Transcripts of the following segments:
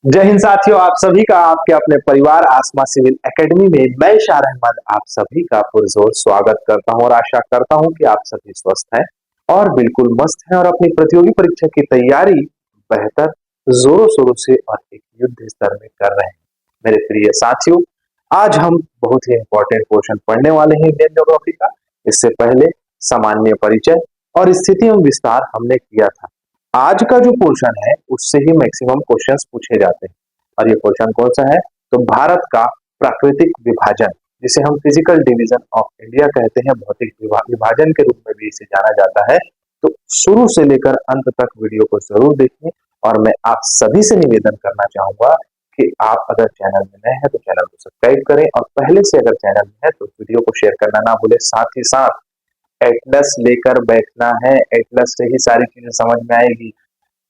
जय हिंद साथियों, आप सभी का आपके अपने परिवार आसमा सिविल एकेडमी में मैं इशार अहमद आप सभी का पुरजोर स्वागत करता हूं और आशा करता हूं कि आप सभी स्वस्थ हैं और बिल्कुल मस्त हैं और अपनी प्रतियोगी परीक्षा की तैयारी बेहतर जोरों शोरों से और एक युद्ध स्तर में कर रहे हैं। मेरे प्रिय साथियों, आज हम बहुत ही इंपॉर्टेंट क्वेश्चन पढ़ने वाले हैं इंडियन ज्योग्राफी का। इससे पहले सामान्य परिचय और स्थिति एवं विस्तार हमने किया था। आज का जो पोर्शन है उससे ही मैक्सिमम क्वेश्चंस पूछे जाते हैं और ये क्वेश्चन कौन सा है? तो भारत का प्राकृतिक विभाजन, जिसे हम फिजिकल डिवीजन ऑफ इंडिया कहते हैं, भौतिक विभाजन के रूप में भी इसे जाना जाता है। तो शुरू से लेकर अंत तक वीडियो को जरूर देखें और मैं आप सभी से निवेदन करना चाहूंगा कि आप अगर चैनल में नए हैं तो चैनल को सब्सक्राइब करें और पहले से अगर चैनल में है तो वीडियो को शेयर करना ना भूलें। साथ ही साथ एटलस लेकर बैठना है, एटलस से ही सारी चीजें समझ में आएगी।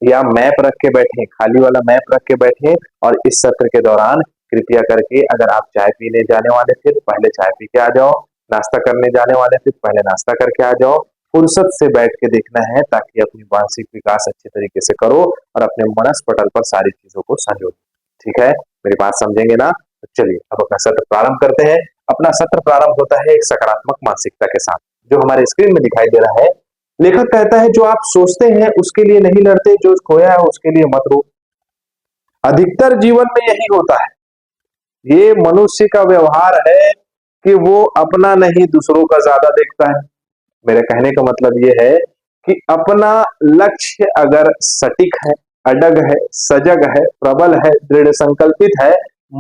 या मैप रख के बैठे, खाली वाला मैप रख के बैठे और इस सत्र के दौरान कृपया करके अगर आप चाय पीने जाने वाले थे तो पहले चाय पी के आ जाओ, नाश्ता करने जाने वाले थे तो पहले नाश्ता करके आ जाओ। फुर्सत से बैठ के देखना है ताकि अपनी मानसिक विकास अच्छे तरीके से करो और अपने मनस पटल पर सारी चीजों को संजो। ठीक है, मेरी बात समझेंगे ना? तो चलिए अब अपना सत्र प्रारंभ करते हैं। अपना सत्र प्रारंभ होता है एक सकारात्मक मानसिकता के साथ, जो हमारे स्क्रीन में दिखाई दे रहा है। लेखक कहता है, जो आप सोचते हैं उसके लिए नहीं लड़ते, जो खोया है उसके लिए मत रो। अधिकतर जीवन में यही होता है। ये मनुष्य का व्यवहार है कि वो अपना नहीं दूसरों का ज्यादा देखता है। मेरे कहने का मतलब ये है कि अपना लक्ष्य अगर सटीक है, अडग है, सजग है, प्रबल है, दृढ़ संकल्पित है,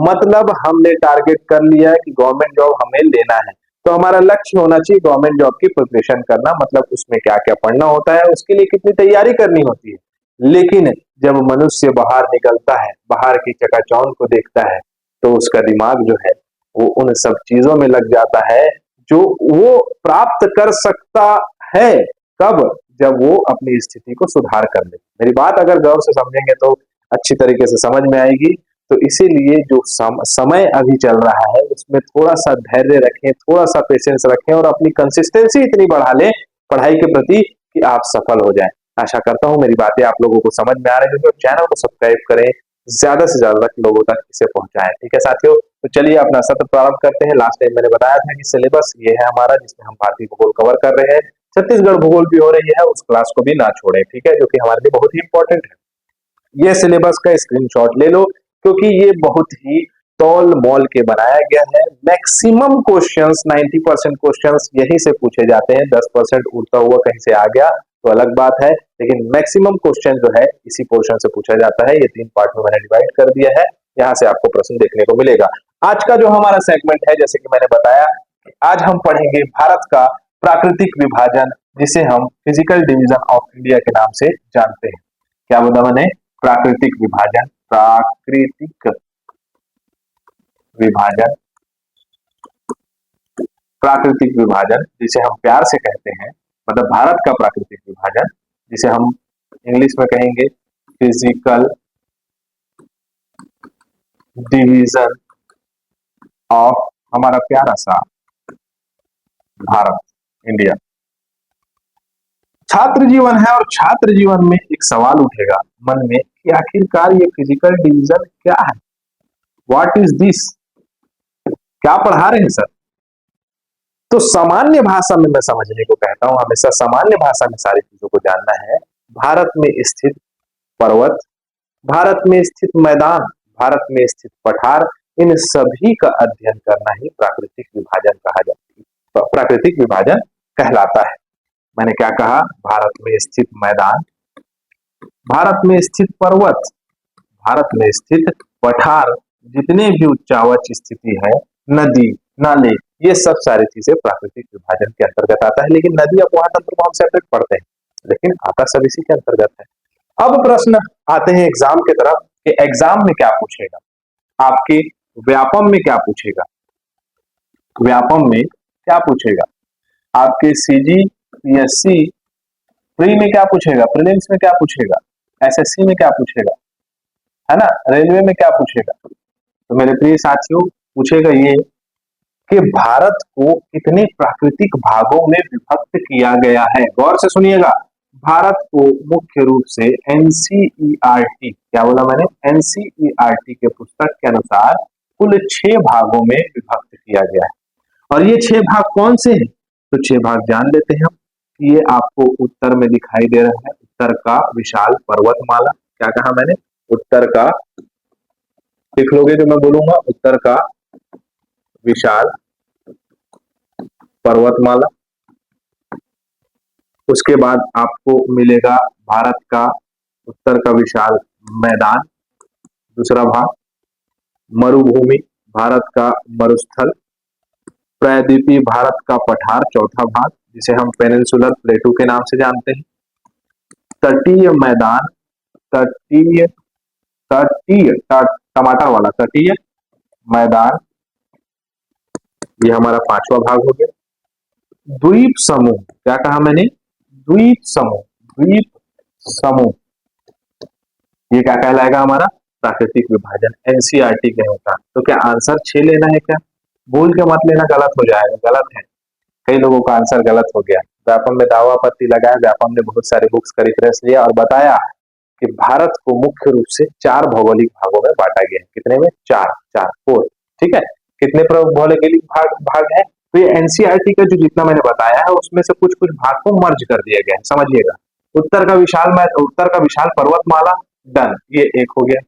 मतलब हमने टारगेट कर लिया है कि गवर्नमेंट जॉब हमें लेना है, तो हमारा लक्ष्य होना चाहिए गवर्नमेंट जॉब की प्रिपरेशन करना। मतलब उसमें क्या क्या पढ़ना होता है, उसके लिए कितनी तैयारी करनी होती है। लेकिन जब मनुष्य बाहर निकलता है, बाहर की चकाचौंध को देखता है, तो उसका दिमाग जो है वो उन सब चीजों में लग जाता है जो वो प्राप्त कर सकता है। कब? जब वो अपनी स्थिति को सुधार कर ले। मेरी बात अगर गौर से समझेंगे तो अच्छी तरीके से समझ में आएगी। तो इसीलिए जो समय अभी चल रहा है उसमें थोड़ा सा धैर्य रखें, थोड़ा सा पेशेंस रखें और अपनी कंसिस्टेंसी इतनी बढ़ा लें पढ़ाई के प्रति कि आप सफल हो जाएं। आशा करता हूं मेरी बातें आप लोगों को समझ में आ रही होगी। चैनल को सब्सक्राइब करें, ज्यादा से ज्यादा लोगों तक इसे पहुंचाएं। ठीक है साथियों, तो चलिए अपना सत्र प्रारंभ करते हैं। लास्ट टाइम मैंने बताया था कि सिलेबस ये है हमारा, जिसमें हम भारतीय भूगोल कवर कर रहे हैं, छत्तीसगढ़ भूगोल भी हो रही है, उस क्लास को भी ना छोड़ें। ठीक है, जो कि हमारे लिए बहुत ही इंपॉर्टेंट है। ये सिलेबस का स्क्रीनशॉट ले लो क्योंकि ये बहुत ही तौल मोल के बनाया गया है। मैक्सिमम क्वेश्चंस 90% क्वेश्चंस यही से पूछे जाते हैं। 10% उड़ता हुआ कहीं से आ गया तो अलग बात है, लेकिन मैक्सिमम क्वेश्चन जो है इसी पोर्शन से पूछा जाता है। ये 3 पार्ट में मैंने डिवाइड कर दिया है, यहाँ से आपको प्रश्न देखने को मिलेगा। आज का जो हमारा सेगमेंट है, जैसे कि मैंने बताया, आज हम पढ़ेंगे भारत का प्राकृतिक विभाजन, जिसे हम फिजिकल डिवीजन ऑफ इंडिया के नाम से जानते हैं। क्या बोला मैंने? प्राकृतिक विभाजन, प्राकृतिक विभाजन, प्राकृतिक विभाजन जिसे हम प्यार से कहते हैं, मतलब भारत का प्राकृतिक विभाजन, जिसे हम इंग्लिश में कहेंगे फिजिकल डिवीजन ऑफ हमारा प्यारा सा भारत, इंडिया। छात्र जीवन है और छात्र जीवन में एक सवाल उठेगा मन में कि आखिरकार ये फिजिकल डिवीजन क्या है? What is this? क्या पढ़ा रहे हैं सर? तो सामान्य भाषा में मैं समझने को कहता हूं, हमेशा सामान्य भाषा में सारी चीजों को जानना है। भारत में स्थित पर्वत, भारत में स्थित मैदान, भारत में स्थित पठार, इन सभी का अध्ययन करना ही प्राकृतिक विभाजन कहा जाता है, प्राकृतिक विभाजन कहलाता है। मैंने क्या कहा? भारत में स्थित मैदान, भारत में स्थित पर्वत, भारत में स्थित पठार, जितने भी उच्चावच स्थिति है, नदी, नाले, ये सब सारी चीजें प्राकृतिक विभाजन के अंतर्गत आता है। लेकिन नदी अपवाह तंत्र को हम सेपरेट पढ़ते हैं, लेकिन आता सब इसी के अंतर्गत है। अब प्रश्न आते हैं एग्जाम की तरफ कि एग्जाम में क्या पूछेगा, आपके व्यापम में क्या पूछेगा, व्यापम में क्या पूछेगा, आपके सीजी पीएससी प्री में क्या पूछेगा, प्रीलिम्स में क्या पूछेगा, एसएससी में क्या पूछेगा, है ना, रेलवे में क्या पूछेगा। तो मेरे प्रिय साथियों, पूछेगा ये कि भारत को कितने प्राकृतिक भागों में विभक्त किया गया है। गौर से सुनिएगा, भारत को मुख्य रूप से एनसीईआरटी, क्या बोला मैंने, एनसीईआरटी के पुस्तक के अनुसार कुल 6 भागों में विभक्त किया गया है। और ये 6 भाग कौन से हैं? तो 6 भाग जान लेते हैं हम। ये आपको उत्तर में दिखाई दे रहा है, उत्तर का विशाल पर्वतमाला। क्या कहा मैंने? उत्तर का, लिख लोगे जो मैं बोलूंगा, उत्तर का विशाल पर्वतमाला। उसके बाद आपको मिलेगा भारत का उत्तर का विशाल मैदान, दूसरा भाग। मरुभूमि, भारत का मरुस्थल। प्रायद्वीपीय, भारत का पठार, चौथा भाग, जिसे हम पेनिनसुलर प्लेटू के नाम से जानते हैं। तटीय मैदान, तटीय तटीय टमाटर वाला तटीय मैदान, ये हमारा 5वां भाग हो गया। द्वीप समूह, क्या कहा मैंने? द्वीप समूह, द्वीप समूह, ये क्या कहलाएगा? हमारा प्राकृतिक विभाजन, एनसीईआरटी के अनुसार। तो क्या आंसर 6 लेना है क्या? भूल के मत लेना, गलत हो जाएगा, गलत है। कई लोगों का आंसर गलत हो गया। व्यापम में दावा आपत्ति लगाया, व्यापम ने बहुत सारे बुक्स का रेफरेंस लिया और बताया कि भारत को मुख्य रूप से 4 भौगोलिक भागों में बांटा गया है। कितने में? 4। ठीक है। कितने भौगोलिक भाग है? तो ये एनसीईआरटी का जो जितना मैंने बताया है उसमें से कुछ कुछ भाग को मर्ज कर दिया गया है, समझिएगा। उत्तर का विशाल पर्वतमाला, डन, ये 1 हो गया।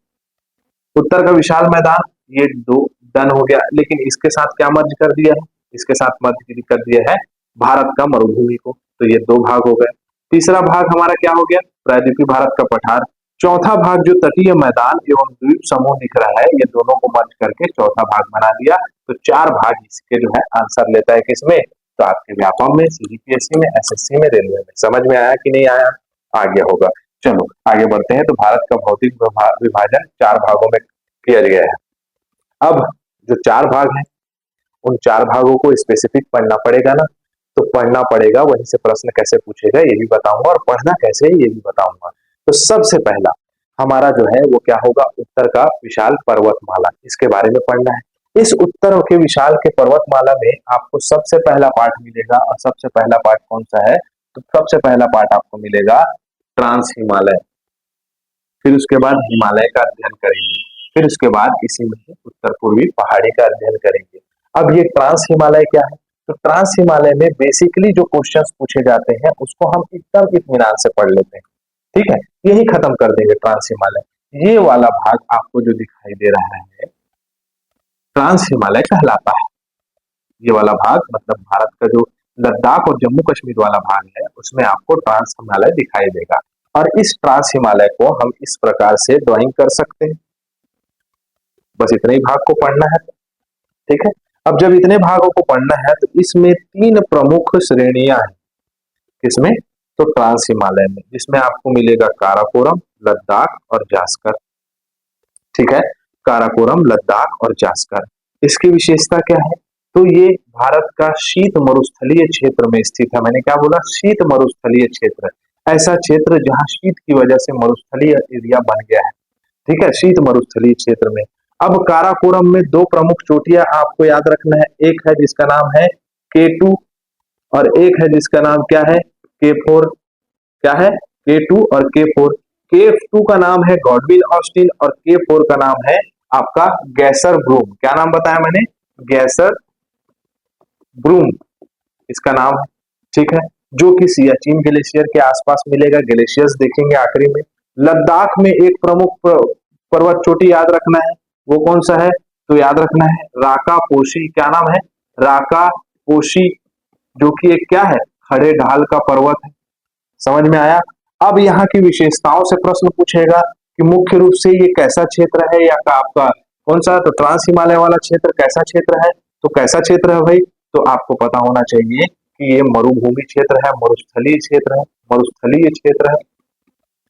उत्तर का विशाल मैदान, ये 2 डन हो गया। लेकिन इसके साथ क्या मर्ज कर दिया है? इसके साथ मर्ज कर दिया है भारत का मरुभूमि को, तो ये 2 भाग हो गए। तीसरा भाग हमारा क्या हो गया? प्रायद्वीपीय भारत का पठार। चौथा भाग जो तटीय मैदान एवं द्वीप समूह दिख रहा है, ये दोनों को मर्ज करके चौथा भाग बना दिया। तो 4 भाग इसके जो है आंसर लेता है किसमें? तो आपके व्यापम में, सीजीपीएससी में, एसएससी में, रेलवे में। समझ में आया कि नहीं आया? आ गया होगा। चलो आगे बढ़ते हैं। तो भारत का भौतिक विभाजन 4 भागों में किया गया है। अब जो 4 भाग हैं, उन 4 भागों को स्पेसिफिक पढ़ना पड़ेगा ना, तो पढ़ना पड़ेगा, वहीं से प्रश्न कैसे पूछेगा ये भी बताऊंगा, और पढ़ना कैसे है ये भी बताऊंगा। तो सबसे पहला हमारा जो है वो क्या होगा? उत्तर का विशाल पर्वतमाला, इसके बारे में पढ़ना है। इस उत्तर के विशाल के पर्वतमाला में आपको सबसे पहला पार्ट मिलेगा, और सबसे पहला पार्ट कौन सा है? तो सबसे पहला पार्ट आपको मिलेगा ट्रांस हिमालय। फिर उसके बाद हिमालय का अध्ययन करेंगे, फिर उसके बाद इसी में उत्तर पूर्वी पहाड़ी का अध्ययन करेंगे। अब ये ट्रांस हिमालय क्या है? तो ट्रांस हिमालय में बेसिकली जो क्वेश्चंस पूछे जाते हैं उसको हम एकदम इत्मीनान से पढ़ लेते हैं, ठीक है, यही खत्म कर देंगे ट्रांस हिमालय। ये वाला भाग आपको जो दिखाई दे रहा है ट्रांस हिमालय कहलाता है। ये वाला भाग मतलब भारत का जो लद्दाख और जम्मू कश्मीर वाला भाग है उसमें आपको ट्रांस हिमालय दिखाई देगा। और इस ट्रांस हिमालय को हम इस प्रकार से ड्राइंग कर सकते हैं। बस इतने ही भाग को पढ़ना है, ठीक है। अब जब इतने भागों को पढ़ना है तो इसमें 3 प्रमुख श्रेणियां हैं। किसमें? तो ट्रांस हिमालय में, जिसमें आपको मिलेगा काराकोरम, लद्दाख और जास्कर, ठीक है। काराकोरम, लद्दाख और जास्कर। इसकी विशेषता क्या है? तो ये भारत का शीत मरुस्थलीय क्षेत्र में स्थित है। मैंने क्या बोला? शीत मरुस्थलीय क्षेत्र, ऐसा क्षेत्र जहां शीत की वजह से मरुस्थलीय एरिया बन गया है, ठीक है, शीत मरुस्थलीय क्षेत्र में। अब काराकोरम में 2 प्रमुख चोटियां आपको याद रखना है, एक है जिसका नाम है K2 और एक है जिसका नाम क्या है? K4। क्या है? K2 और K4। K2 का नाम है गॉडविन ऑस्टिन और K4 का नाम है आपका गैसर ब्रूम। क्या नाम बताया मैंने? गैसर ब्रूम इसका नाम है, ठीक है, जो कि सियाचिन ग्लेशियर के आसपास मिलेगा। ग्लेशियर्स देखेंगे आखिरी में। लद्दाख में एक प्रमुख पर्वत चोटी याद रखना है, वो कौन सा है? तो याद रखना है राका पोशी। क्या नाम है? राका पोशी, जो कि एक क्या है? खड़े ढाल का पर्वत है। समझ में आया? अब यहाँ की विशेषताओं से प्रश्न पूछेगा कि मुख्य रूप से ये कैसा क्षेत्र है, या आपका कौन सा? तो ट्रांस हिमालय वाला क्षेत्र कैसा क्षेत्र है? तो कैसा क्षेत्र है भाई? तो आपको पता होना चाहिए कि ये मरुभूमि क्षेत्र है, मरुस्थलीय क्षेत्र है, मरुस्थलीय क्षेत्र है,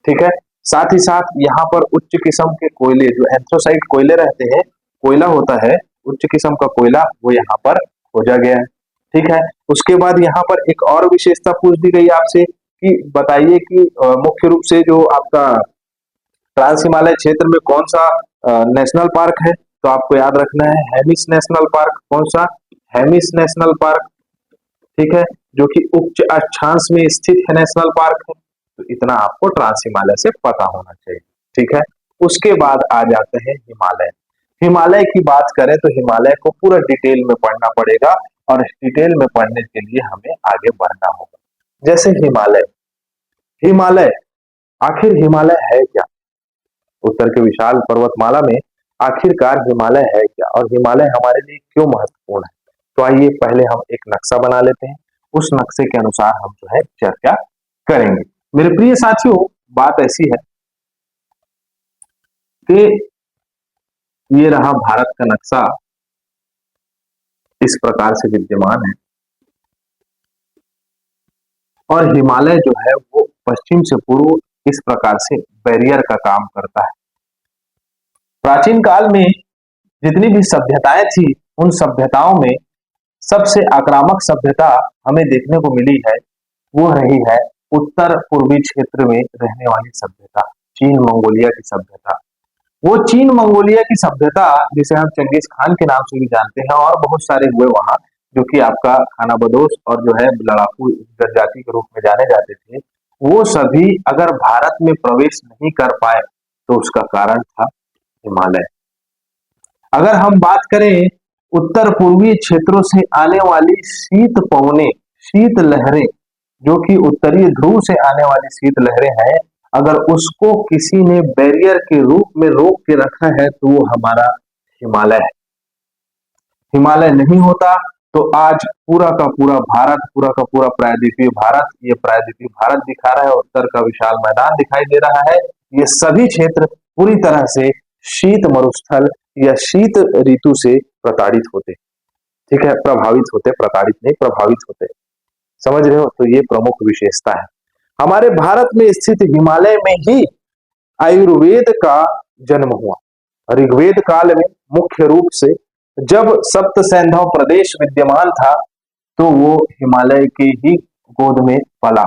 ठीक है। साथ ही साथ यहाँ पर उच्च किस्म के कोयले, जो एंथ्रासाइट कोयले रहते हैं, कोयला होता है उच्च किस्म का कोयला, वो यहाँ पर खोजा गया है, ठीक है। उसके बाद यहाँ पर एक और विशेषता पूछ दी गई आपसे कि बताइए कि मुख्य रूप से जो आपका ट्रांस हिमालय क्षेत्र में कौन सा नेशनल पार्क है? तो आपको याद रखना है हेमिस नेशनल पार्क। कौन सा? हेमिस नेशनल पार्क, ठीक है, जो कि उच्च अक्षांश में स्थित है नेशनल पार्क है। तो तो इतना आपको ट्रांस हिमालय से पता होना चाहिए। ठीक है, उसके बाद आ जाते हैं हिमालय। हिमालय की बात करें तो हिमालय को पूरा डिटेल में पढ़ना पड़ेगा, और इस डिटेल में पढ़ने के लिए हमें आगे बढ़ना होगा। जैसे हिमालय, हिमालय आखिर हिमालय है क्या? उत्तर के विशाल पर्वतमाला में आखिरकार हिमालय है क्या, और हिमालय हमारे लिए क्यों महत्वपूर्ण है? तो आइए पहले हम एक नक्शा बना लेते हैं, उस नक्शे के अनुसार हम जो है चर्चा करेंगे। मेरे प्रिय साथियों, बात ऐसी है कि ये रहा भारत का नक्शा, इस प्रकार से विद्यमान है, और हिमालय जो है वो पश्चिम से पूर्व इस प्रकार से बैरियर का काम करता है। प्राचीन काल में जितनी भी सभ्यताएं थी, उन सभ्यताओं में सबसे आक्रामक सभ्यता हमें देखने को मिली है, वो रही है उत्तर पूर्वी क्षेत्र में रहने वाली सभ्यता, चीन मंगोलिया की सभ्यता। वो चीन मंगोलिया की सभ्यता जिसे हम चंगेज खान के नाम से भी जानते हैं, और बहुत सारे हुए वहां, जो कि आपका खानाबदोश और जो है लड़ाकू जनजाति के रूप में जाने जाते थे, वो सभी अगर भारत में प्रवेश नहीं कर पाए तो उसका कारण था हिमालय। अगर हम बात करें उत्तर पूर्वी क्षेत्रों से आने वाली शीत पवनें, शीत लहरें, जो कि उत्तरी ध्रुव से आने वाली शीत लहरें हैं, अगर उसको किसी ने बैरियर के रूप में रोक के रखा है तो वो हमारा हिमालय है। हिमालय नहीं होता तो आज पूरा का पूरा भारत, पूरा का पूरा प्रायद्वीपीय भारत, ये प्रायद्वीपीय भारत दिखा रहा है, उत्तर का विशाल मैदान दिखाई दे रहा है, ये सभी क्षेत्र पूरी तरह से शीत मरुस्थल या शीत ऋतु से प्रताड़ित होते। ठीक है, प्रभावित होते, प्रताड़ित नहीं, प्रभावित होते। समझ रहे हो? तो ये प्रमुख विशेषता है। हमारे भारत में स्थित हिमालय में ही आयुर्वेद का जन्म हुआ। ऋग्वेद काल में मुख्य रूप से जब सप्त सैंधव प्रदेश विद्यमान था, तो वो हिमालय के ही गोद में पला।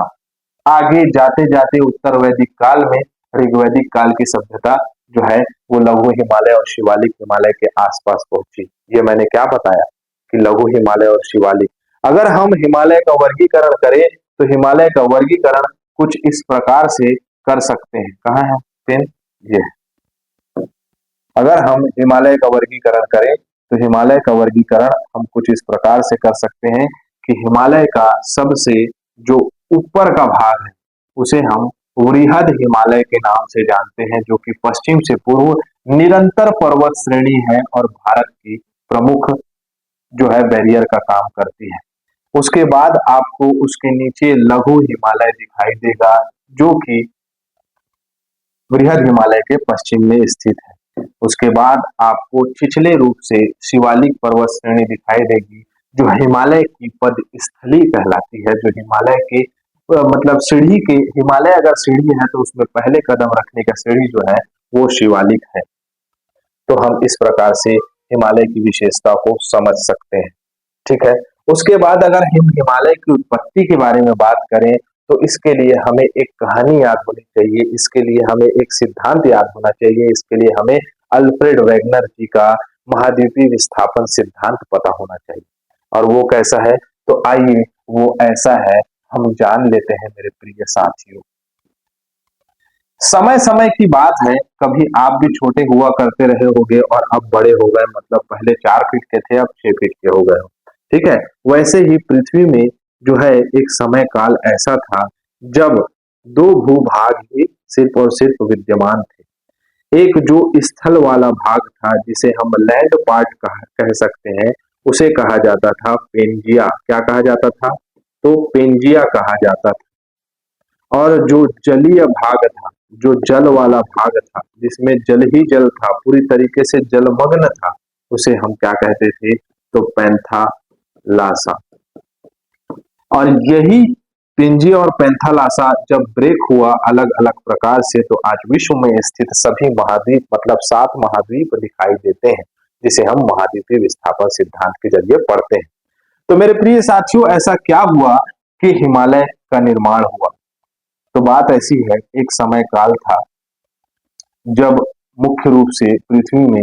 आगे जाते जाते उत्तर वैदिक काल में ऋग्वैदिक काल की सभ्यता जो है वो लघु हिमालय और शिवालिक हिमालय के आसपास पहुंची। ये मैंने क्या बताया कि लघु हिमालय और शिवालिक। अगर हम हिमालय का वर्गीकरण करें तो हिमालय का वर्गीकरण कुछ इस प्रकार से कर सकते हैं। कहाँ है पेन? ये। अगर हम हिमालय का वर्गीकरण करें तो हिमालय का वर्गीकरण हम कुछ इस प्रकार से कर सकते हैं कि हिमालय का सबसे जो ऊपर का भाग है उसे हम वृहद हिमालय के नाम से जानते हैं, जो कि पश्चिम से पूर्व निरंतर पर्वत श्रेणी है और भारत की प्रमुख जो है बैरियर का काम करती है। उसके बाद आपको उसके नीचे लघु हिमालय दिखाई देगा, जो कि वृहद हिमालय के पश्चिम में स्थित है। उसके बाद आपको छिछले रूप से शिवालिक पर्वत श्रेणी दिखाई देगी, जो हिमालय की पद स्थली कहलाती है, जो हिमालय के मतलब सीढ़ी के, हिमालय अगर सीढ़ी है तो उसमें पहले कदम रखने का सीढ़ी जो है वो शिवालिक है। तो हम इस प्रकार से हिमालय की विशेषता को समझ सकते हैं। ठीक है, उसके बाद अगर हम हिमालय की उत्पत्ति के बारे में बात करें तो इसके लिए हमें एक कहानी याद होनी चाहिए, इसके लिए हमें एक सिद्धांत याद होना चाहिए, इसके लिए हमें अल्फ्रेड वेगनर जी का महाद्वीपीय विस्थापन सिद्धांत पता होना चाहिए। और वो कैसा है? तो आइए वो ऐसा है, हम जान लेते हैं मेरे प्रिय साथियों। समय समय की बात है, कभी आप भी छोटे हुआ करते रहे होंगे और अब बड़े हो गए, मतलब पहले 4 फीट के थे, अब 6 फीट के हो गए हो। ठीक है, वैसे ही पृथ्वी में जो है एक समय काल ऐसा था जब दो भूभाग ही सिर्फ और सिर्फ विद्यमान थे। एक जो स्थल वाला भाग था जिसे हम लैंड पार्ट कह सकते हैं, उसे कहा जाता था पेंजिया। क्या कहा जाता था? तो पेंजिया कहा जाता था। और जो जलीय भाग था, जो जल वाला भाग था, जिसमें जल ही जल था, पूरी तरीके से जलमग्न था, उसे हम क्या कहते थे? तो पैंथालासा। और यही पेंजिया और पैंथालासा जब ब्रेक हुआ अलग अलग प्रकार से, तो आज विश्व में स्थित सभी महाद्वीप, मतलब 7 महाद्वीप दिखाई देते हैं, जिसे हम महाद्वीपीय विस्थापन सिद्धांत के जरिए पढ़ते हैं। तो मेरे प्रिय साथियों, ऐसा क्या हुआ कि हिमालय का निर्माण हुआ? तो बात ऐसी है, एक समय काल था जब मुख्य रूप से पृथ्वी में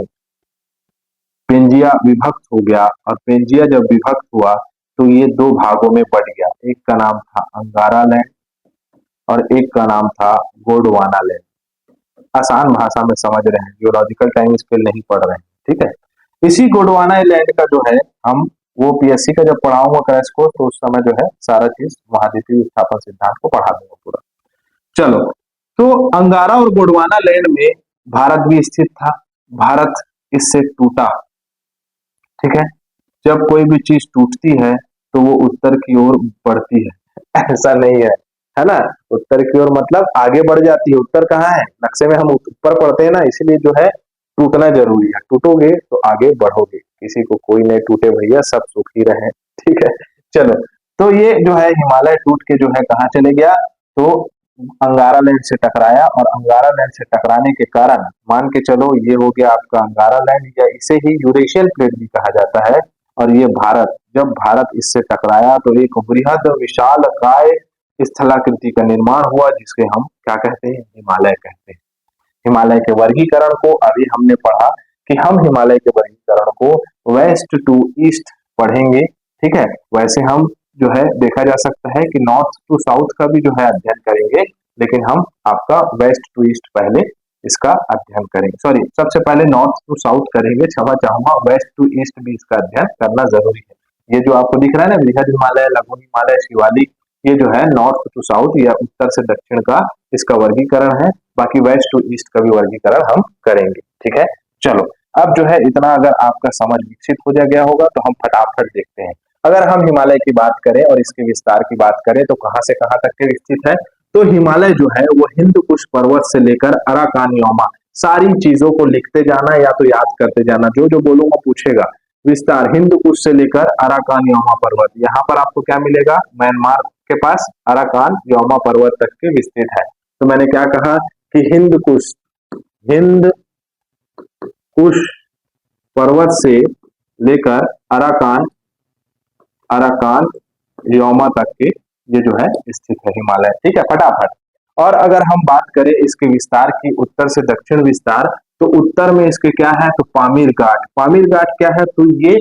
पेंजिया विभक्त हो गया, और पेंजिया जब विभक्त हुआ तो ये 2 भागों में बढ़ गया। एक का नाम था अंगारा लैंड और एक का नाम था गोंडवाना लैंड। आसान भाषा में समझ रहे हैं, जियोलॉजिकल टाइम स्केल नहीं पढ़ रहे हैं, ठीक है। इसी गोंडवाना लैंड का जो है हम वो पीएससी का जब पढ़ाऊंगा क्रैश कोर्स तो उस समय जो है सारा चीज महाद्वीपीय विस्थापन सिद्धांत को पढ़ा दूंगा पूरा। चलो, तो अंगारा और गोंडवाना लैंड में भारत भी स्थित था। भारत इससे टूटा, ठीक है। जब कोई भी चीज टूटती है तो वो उत्तर की ओर बढ़ती है, ऐसा नहीं है ना। उत्तर की ओर मतलब आगे बढ़ जाती है। उत्तर कहाँ है नक्शे में, हम ऊपर पढ़ते हैं ना, इसलिए जो है टूटना जरूरी है। टूटोगे तो आगे बढ़ोगे, किसी को कोई नहीं टूटे भैया, सब सुखी रहे, ठीक है। चलो, तो ये जो है हिमालय टूट के जो है कहाँ चले गया, तो अंगारा लैंड से टकराया, और अंगारा लैंड से टकराने के कारण मान के चलो ये हो गया आपका अंगारा लैंड, या इसे ही यूरेशियन प्लेट भी कहा जाता है। और ये भारत, जब भारत इससे टकराया तो एक बृहद विशाल काय स्थलाकृति का निर्माण हुआ, जिसके हम क्या कहते हैं, हिमालय कहते हैं। हिमालय के वर्गीकरण को अभी हमने पढ़ा कि हम हिमालय के वर्गीकरण को वेस्ट टू ईस्ट पढ़ेंगे, ठीक है। वैसे हम जो है देखा जा सकता है कि नॉर्थ टू साउथ का भी जो है अध्ययन करेंगे, लेकिन हम आपका वेस्ट टू ईस्ट पहले इसका अध्ययन करेंगे। सॉरी, सबसे पहले नॉर्थ टू साउथ करेंगे, क्षमा चाहूंगा, वेस्ट टू ईस्ट भी इसका अध्ययन करना जरूरी है। ये जो आपको दिख रहा है ना, बृहद हिमालय, लघु हिमालय, शिवालिक, ये जो है नॉर्थ टू साउथ या उत्तर से दक्षिण का इसका वर्गीकरण है। बाकी वेस्ट टू ईस्ट का भी वर्गीकरण हम करेंगे, ठीक है। चलो, अब जो है इतना अगर आपका समझ विकसित हो गया होगा तो हम फटाफट देखते हैं। अगर हम हिमालय की बात करें और इसके विस्तार की बात करें तो कहां से कहां तक के विस्तृत है, तो हिमालय जो है वो हिंद कुश पर्वत से लेकर अराकान योमा, सारी चीजों को लिखते जाना या तो याद करते जाना, जो जो बोलूंगा पूछेगा। विस्तार हिंद कुश से लेकर अराकान योमा पर्वत, यहाँ पर आपको क्या मिलेगा, म्यांमार के पास अराकान योमा पर्वत तक के विस्तृत है। तो मैंने क्या कहा कि हिंद कुश पर्वत से लेकर अराकान अराकान योमा तक के ये जो है स्थित है हिमालय, ठीक है, फटाफट। और अगर हम बात करें इसके विस्तार की, उत्तर से दक्षिण विस्तार, तो उत्तर में इसके क्या है, तो पामीर घाट। पामीर घाट क्या है, तो ये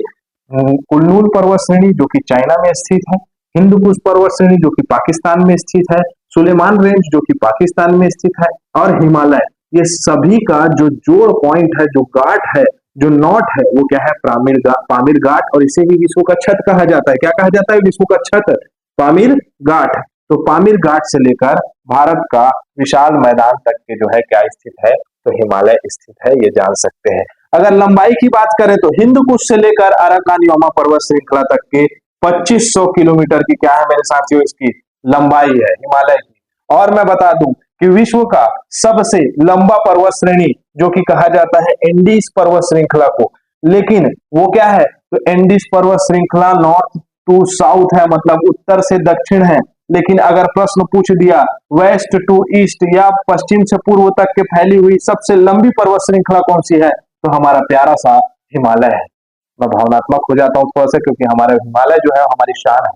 कुल्लून पर्वत श्रेणी जो कि चाइना में स्थित है, हिंदू कुश पर्वत श्रेणी जो कि पाकिस्तान में स्थित है, सुलेमान रेंज जो कि पाकिस्तान में स्थित है, और हिमालय, ये सभी का जो जोड़ पॉइंट है, जो घाट है, जो नॉट है, वो क्या है, पामीर घाट। और इसे ही विश्व का छत कहा जाता है। क्या कहा जाता है, विश्व का छत, पामीर घाट। तो पामीर घाट से लेकर भारत का विशाल मैदान तक के जो है क्या स्थित है, तो हिमालय स्थित है, ये जान सकते हैं। अगर लंबाई की बात करें तो हिंद कुश से लेकर अराकान योमा पर्वत श्रृंखला तक के 2500 किलोमीटर की क्या है मेरे साथियों, इसकी लंबाई है हिमालय की। और मैं बता दूं कि विश्व का सबसे लंबा पर्वत श्रेणी जो कि कहा जाता है एंडीज पर्वत श्रृंखला को, लेकिन वो क्या है, तो एंडीज पर्वत श्रृंखला नॉर्थ टू साउथ है, मतलब उत्तर से दक्षिण है। लेकिन अगर प्रश्न पूछ दिया वेस्ट टू ईस्ट या पश्चिम से पूर्व तक के फैली हुई सबसे लंबी पर्वत श्रृंखला कौन सी है, तो हमारा प्यारा सा हिमालय है। मैं भावनात्मक हो जाता हूँ थोड़ा सा, क्योंकि हमारा हिमालय जो है हमारी शान है,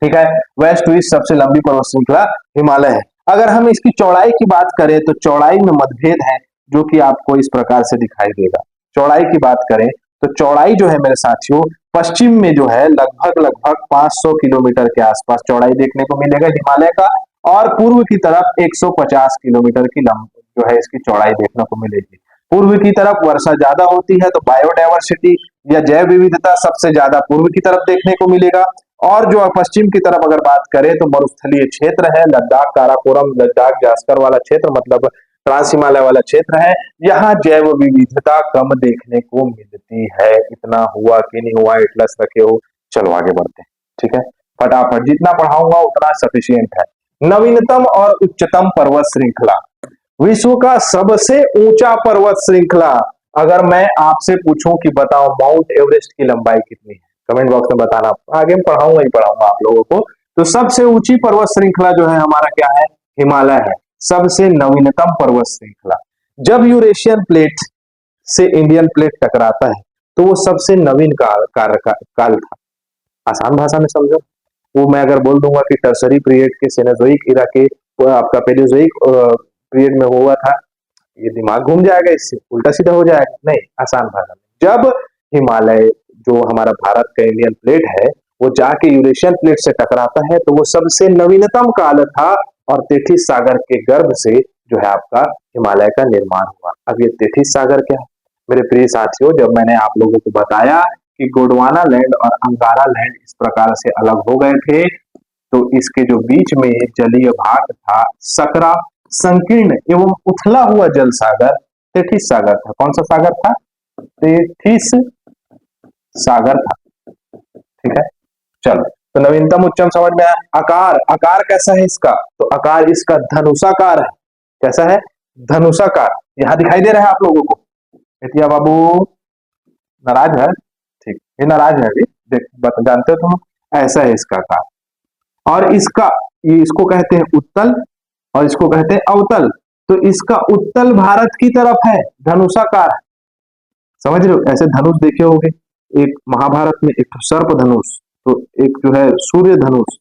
ठीक है। वेस्ट टू ईस्ट सबसे लंबी पर्वत श्रृंखला हिमालय है। अगर हम इसकी चौड़ाई की बात करें तो चौड़ाई में मतभेद है, जो कि आपको इस प्रकार से दिखाई देगा। चौड़ाई की बात करें तो चौड़ाई जो है मेरे साथियों, पश्चिम में जो है लगभग 500 किलोमीटर के आसपास चौड़ाई देखने को मिलेगा हिमालय का, और पूर्व की तरफ 150 किलोमीटर की जो है इसकी चौड़ाई देखने को मिलेगी। पूर्व की तरफ वर्षा ज्यादा होती है, तो बायोडायवर्सिटी या जैव विविधता सबसे ज्यादा पूर्व की तरफ देखने को मिलेगा। और जो पश्चिम की तरफ अगर बात करें तो मरुस्थलीय क्षेत्र है, लद्दाख, काराकोरम, लद्दाख, जास्कर वाला क्षेत्र, मतलब ट्रांस हिमालय वाला क्षेत्र है। यहाँ जैव विविधता कम देखने को मिलती है। इतना हुआ कि नहीं हुआ, एटलस रखे हो। चलो आगे बढ़ते हैं, ठीक है, फटाफट जितना पढ़ाऊंगा उतना सफिशियंट है। नवीनतम और उच्चतम पर्वत श्रृंखला, विश्व का सबसे ऊंचा पर्वत श्रृंखला, अगर मैं आपसे पूछूं कि बताओ माउंट एवरेस्ट की लंबाई कितनी है, कमेंट बॉक्स में बताना। आगे मैं पढ़ाऊंगा आप लोगों को। तो सबसे ऊंची पर्वत श्रृंखला जो है हमारा क्या है, हिमालय है। सबसे नवीनतम पर्वत श्रृंखला, जब यूरेशियन प्लेट से इंडियन प्लेट टकराता है तो वो सबसे नवीन काल था। आसान भाषा में समझो, वो मैं अगर बोल दूंगा कि टर्सरी पीरियड के, सेनोजोइक इरा के, आपका पेलियोजोइक पीरियड में हुआ था, ये दिमाग घूम जाएगा, इससे उल्टा सीधा हो जाएगा। नहीं, आसान भाषा में, जब हिमालय जो हमारा भारत का इंडियन प्लेट है वो जाके यूरेशियन प्लेट से टकराता है तो वो सबसे नवीनतम काल था, और तेथिस सागर के गर्भ से जो है आपका हिमालय का निर्माण हुआ। अब ये तेथिस सागर क्या है मेरे प्रिय साथियों, जब मैंने आप लोगों को बताया कि गोंडवाना लैंड और अंगारा लैंड इस प्रकार से अलग हो गए थे, तो इसके जो बीच में जलीय भाग था सकरा, संकीर्ण एवं उथला हुआ जल सागर तेथिस सागर था। कौन सा सागर था? तेथिस सागर था। ठीक है, चलो तो नवीनतम उच्चम समझ में आया। आकार, आकार कैसा है इसका? तो आकार इसका धनुषाकार है। कैसा है? धनुषाकार। यहां दिखाई दे रहा है आप लोगों को? बेटिया बाबू नाराज है? ठीक, ये नाराज है अभी, देख जानते हो तुम। ऐसा है इसका आकार। और इसका, ये इसको कहते हैं उत्तल और इसको कहते हैं अवतल। तो इसका उत्तल भारत की तरफ है, धनुषाकार। समझ रहे हो? ऐसे धनुष देखे होगे, एक महाभारत में एक सर्प धनुष, तो एक जो है सूर्य धनुष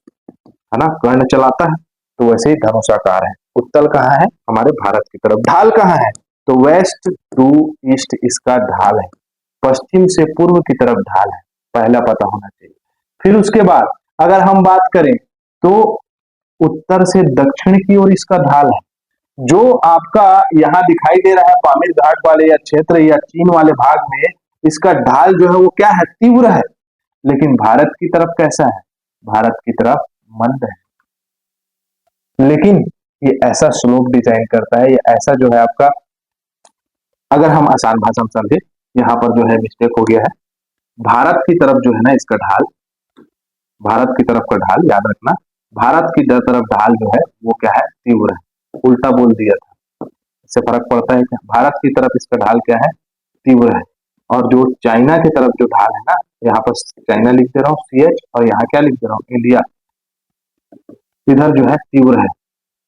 है ना, कर्ण चलाता है, तो वैसे ही धनुषाकार है। उत्तल कहाँ है? हमारे भारत की तरफ। ढाल कहाँ है? तो वेस्ट टू ईस्ट इसका ढाल है, पश्चिम से पूर्व की तरफ ढाल है, पहला पता होना चाहिए। फिर उसके बाद अगर हम बात करें तो उत्तर से दक्षिण की ओर इसका ढाल है। जो आपका यहाँ दिखाई दे रहा है पामीर घाट वाले या क्षेत्र या चीन वाले भाग में, इसका ढाल जो है वो क्या है? तीव्र है। लेकिन भारत की तरफ कैसा है? भारत की तरफ मंद है। लेकिन ये ऐसा स्लोप डिजाइन करता है, ये ऐसा जो है आपका, अगर हम आसान भाषा में समझे, यहाँ पर जो है मिस्टेक हो गया है। भारत की तरफ जो है ना इसका ढाल, भारत की तरफ का ढाल याद रखना, भारत की तरफ ढाल जो है वो क्या है? तीव्र है। उल्टा बोल दिया था, इससे फर्क पड़ता है क्या? भारत की तरफ इसका ढाल क्या है? तीव्र है। और जो चाइना की तरफ जो ढाल है ना, यहाँ पर चाइना लिख दे रहा हूँ CH, और यहाँ क्या लिख दे रहा हूँ? इंडिया। इधर जो है तीव्र है,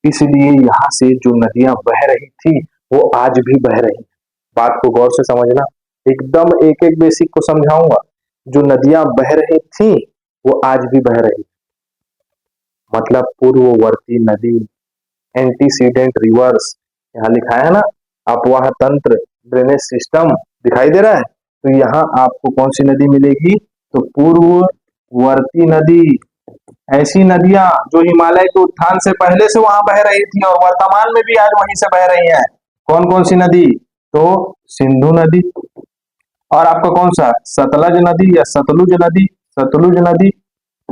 इसलिए यहाँ से जो नदियां बह रही थी वो आज भी बह रही। बात को गौर से समझना, एकदम एक एक बेसिक को समझाऊंगा। जो नदियां बह रही थी वो आज भी बह रही, मतलब पूर्ववर्ती नदी, एंटीसीडेंट रिवर्स, यहाँ लिखा है ना, अपवाह तंत्र, ड्रेनेज सिस्टम, दिखाई दे रहा है। तो यहाँ आपको कौन सी नदी मिलेगी? तो पूर्ववर्ती नदी, ऐसी नदियां जो हिमालय के उत्थान से पहले से वहां बह रही थी और वर्तमान में भी आज वहीं से बह रही हैं। कौन कौन सी नदी? तो सिंधु नदी, और आपका कौन सा? सतलज नदी या सतलुज नदी, सतलुज नदी।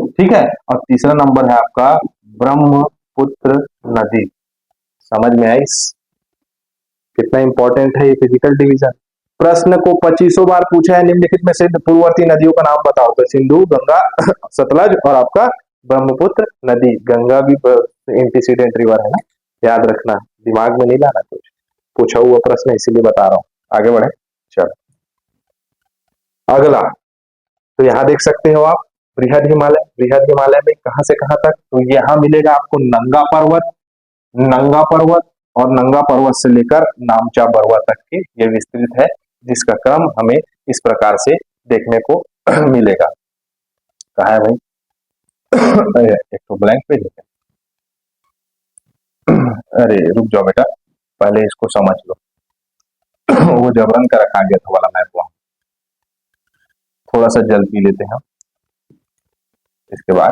ठीक है, और तीसरा नंबर है आपका ब्रह्मपुत्र नदी। समझ में आई कितना इंपॉर्टेंट है ये फिजिकल डिवीजन? प्रश्न को 2500 बार पूछा है, निम्नलिखित में से पूर्ववर्ती नदियों का नाम बताओ। तो सिंधु, गंगा, सतलज और आपका ब्रह्मपुत्र नदी। गंगा भी एंटीसीडेंट रिवर है ना, याद रखना, दिमाग में नहीं लाना कुछ, पूछा हुआ प्रश्न इसीलिए बता रहा हूँ। आगे बढ़े, चलो अगला। तो यहाँ देख सकते हो आप बृहद हिमालय। बृहद हिमालय में कहां से कहां तक? तो यहाँ मिलेगा आपको नंगा पर्वत, नंगा पर्वत, और नंगा पर्वत से लेकर नामचा बरवा तक के ये विस्तृत है, जिसका क्रम हमें इस प्रकार से देखने को मिलेगा। कहा है भाई? अरे एक तो ब्लैंक पेज है। अरे रुक जाओ बेटा, पहले इसको समझ लो। वो जबरन का रखा गया था वाला मैप, वहां थोड़ा सा जल पी लेते हैं, इसके बाद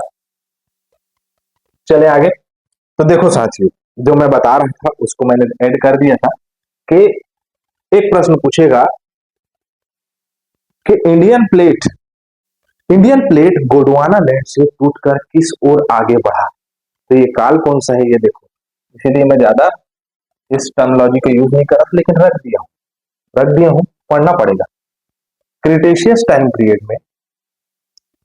चले आगे। तो देखो साथियों, जो मैं बता रहा था उसको मैंने ऐड कर दिया था कि एक प्रश्न पूछेगा कि इंडियन प्लेट गोंडवाना लैंड से टूटकर किस ओर आगे बढ़ा। तो ये काल कौन सा है ये देखो, इसीलिए मैं ज्यादा इस टर्मिनोलॉजी का यूज नहीं कर रहा, लेकिन रख दिया हूं, पढ़ना पड़ेगा। क्रिटेशियस टाइम पीरियड में,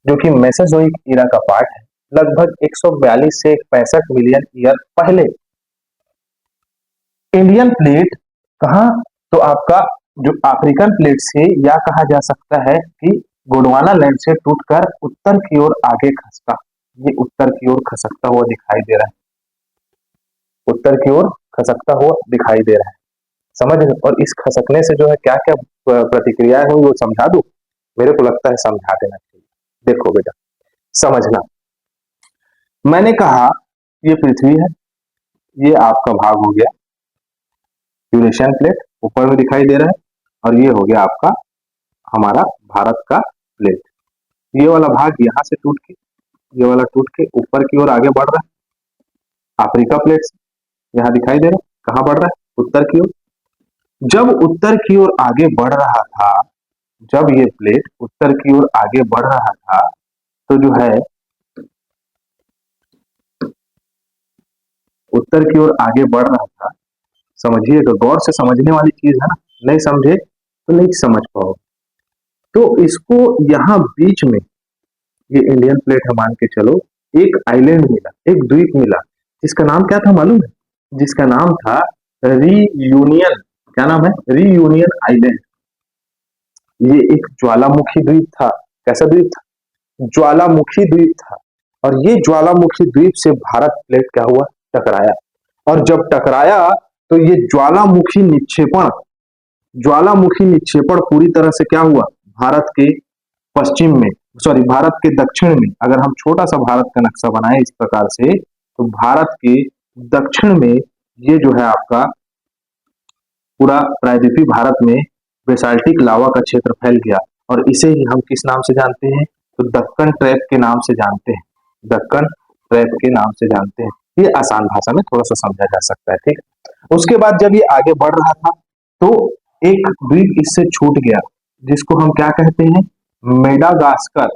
जो कि मेसोजोइक ईरा का पार्ट है, लगभग 142 से 65 मिलियन ईयर पहले इंडियन प्लेट कहा? तो आपका जो अफ्रीकन प्लेट से, या कहा जा सकता है कि गोंडवाना लैंड से टूटकर उत्तर की ओर आगे खसका। ये उत्तर की ओर खसकता हुआ दिखाई दे रहा है, उत्तर की ओर खसकता हुआ दिखाई दे रहा है, समझ। और इस खसकने से जो है क्या क्या प्रतिक्रियाएं हुई वो समझा दूं? मेरे को लगता है समझा देना चाहिए। देखो बेटा, समझना, मैंने कहा ये पृथ्वी है, ये आपका भाग हो गया यूरेशियन प्लेट, ऊपर में दिखाई दे रहा है, और ये हो गया आपका हमारा भारत का प्लेट। ये वाला भाग यहाँ से टूट के, ये वाला टूट के ऊपर की ओर आगे बढ़ रहा है, अफ्रीका प्लेट यहाँ दिखाई दे रहा है, कहाँ बढ़ रहा है, उत्तर की ओर। जब उत्तर की ओर आगे बढ़ रहा था, जब ये प्लेट उत्तर की ओर आगे बढ़ रहा था, तो जो है उत्तर की ओर आगे बढ़ रहा था, समझिएगा, गौर से समझने वाली चीज है ना, नहीं समझे तो नहीं समझ पाओ। तो इसको यहाँ बीच में, ये इंडियन प्लेट है मान के चलो, एक आइलैंड मिला, एक द्वीप मिला, जिसका नाम क्या था मालूम है? जिसका नाम था रीयूनियन। क्या नाम है? Reunion island. ये एक ज्वालामुखी द्वीप था। कैसा द्वीप था? ज्वालामुखी द्वीप था। और ये ज्वालामुखी द्वीप से भारत प्लेट क्या हुआ? टकराया। और जब टकराया तो ये ज्वालामुखी निक्षेपण पूरी तरह से क्या हुआ? भारत के पश्चिम में, सॉरी भारत के दक्षिण में, अगर हम छोटा सा भारत का नक्शा बनाए इस प्रकार से, तो भारत के दक्षिण में ये जो है आपका पूरा प्रायद्वीपीय भारत में बेसाल्टिक लावा का क्षेत्र फैल गया। और इसे ही हम किस नाम से जानते हैं? तो दक्कन ट्रैप के नाम से जानते हैं। दक्कन ट्रैप के नाम से जानते हैं। ये आसान भाषा में थोड़ा सा समझा जा सकता है, ठीक। उसके बाद जब ये आगे बढ़ रहा था तो एक द्वीप इससे छूट गया, जिसको हम क्या कहते हैं? मेडागास्कर।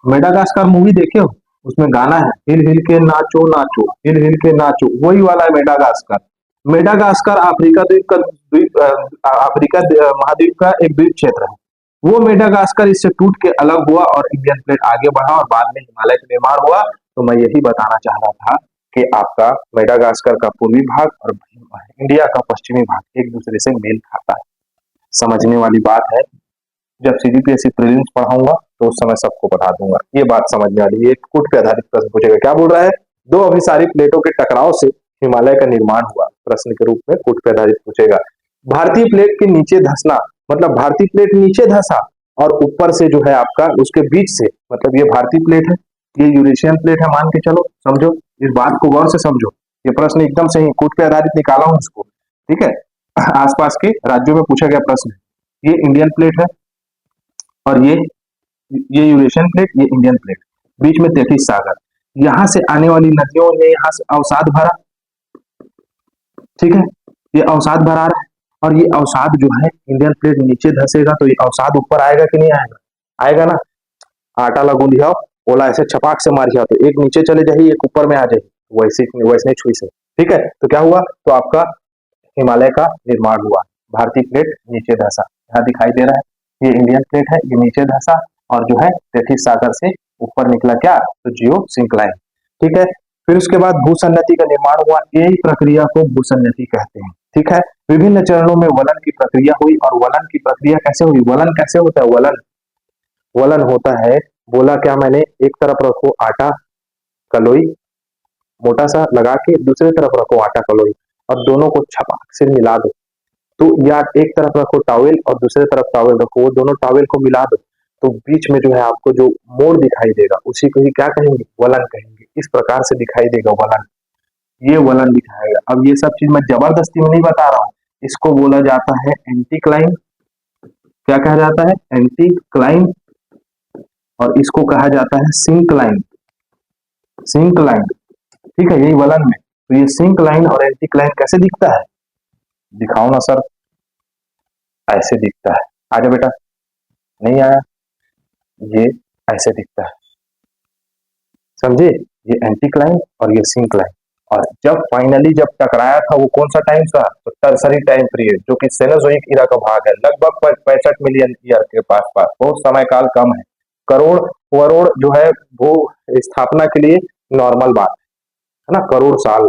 मेडागास्कर मूवी देखे हो? उसमें गाना है, हिल हिल के नाचो नाचो, हिल हिल के नाचो, वही वाला है मेडागास्कर। मेडागास्कर अफ्रीका द्वीप का महाद्वीप का एक द्वीप क्षेत्र है। वो मेडागास्कर इससे टूट के अलग हुआ और इंडियन प्लेट आगे बढ़ा और बाद में हिमालय का निर्माण हुआ। तो मैं यही बताना चाह रहा था कि आपका मेडागास्कर का पूर्वी भाग और इंडिया का पश्चिमी भाग एक दूसरे से मेल खाता है। समझने वाली बात है। जब सीजीपीएससी प्रीलिम्स पढ़ाऊंगा तो उस समय सबको बता दूंगा। ये बात समझने वाली। ये कूट पे आधारित प्रश्न पूछेगा। क्या बोल रहा है? दो अभिसारी प्लेटों के टकराव से हिमालय का निर्माण हुआ, प्रश्न के रूप में कूट पे आधारित पूछेगा। भारतीय प्लेट के नीचे धंसना, मतलब भारतीय प्लेट नीचे धंसा और ऊपर से जो है आपका उसके बीच से, मतलब ये भारतीय प्लेट है, ये यूरेशियन प्लेट है मान के चलो, समझो इस बात को गौर से समझो। ये प्रश्न एकदम सही कूट पे आधारित निकाला हूं इसको, ठीक है। आसपास के राज्यों में पूछा गया प्रश्न। ये इंडियन प्लेट है और ये यूरेशियन प्लेट, ये इंडियन प्लेट, बीच में तैतीस सागर। यहां से आने वाली नदियों ने यहाँ से अवसाद भरा, ठीक है, ये अवसाद भरा रहा है। और ये अवसाद जो है इंडियन प्लेट नीचे धसेगा तो ये अवसाद ऊपर आएगा कि नहीं आएगा? आएगा ना। आटा लगू दिया, ओला ऐसे छपाक से मार तो एक नीचे चले जाए, एक ऊपर में आ जाए, वैसे वैसे छुई से, ठीक है। तो क्या हुआ? तो आपका हिमालय का निर्माण हुआ। भारतीय प्लेट नीचे धसा, यहाँ दिखाई दे रहा है, ये इंडियन प्लेट है, ये नीचे धसा और जो है तैतीस सागर से ऊपर निकला क्या? तो जियो सिंक्लाइन, ठीक है। फिर उसके बाद भूसन्नति का निर्माण हुआ। यही प्रक्रिया को भूसन्नति कहते हैं, ठीक है। विभिन्न चरणों में वलन की प्रक्रिया हुई। और वलन की प्रक्रिया कैसे हुई? वलन कैसे होता है? वलन होता है, बोला क्या मैंने, एक तरफ रखो आटा कलोई मोटा सा लगा के, दूसरी तरफ रखो आटा कलोई और दोनों को छपाक से मिला दो। तो या एक तरफ रखो टॉवेल और दूसरी तरफ टॉवेल रखो, वो दोनों टॉवेल को मिला दो, तो बीच में जो है आपको जो मोड़ दिखाई देगा उसी को ही क्या कहेंगे? वलन कहेंगे। इस प्रकार से दिखाई देगा वलन, ये वलन दिखाएगा। अब ये सब चीज मैं जबरदस्ती में नहीं बता रहा हूँ, इसको बोला जाता है एंटीक्लाइन। क्या कहा जाता है? एंटीक्लाइन। और इसको कहा जाता है सिंक्लाइन। सिंक्लाइन, ठीक है, यही वलन में। तो ये सिंक्लाइन और एंटीक्लाइन कैसे दिखता है? दिखाओ ना सर। ऐसे दिखता है। आजा बेटा, नहीं आया, ये ऐसे दिखता है, समझे? ये एंटीक्लाइन और ये सिंक्लाइन। और जब फाइनली जब टकराया था वो कौन सा टाइम था? तो टर्सरी टाइम पीरियड, जो कि सेनोजोइक इरा का भाग है, लगभग 65 मिलियन ईयर के पास पास, बहुत समय काल कम है। करोड़ वरोड़ जो है भू स्थापना के लिए नॉर्मल बात है ना। करोड़ साल,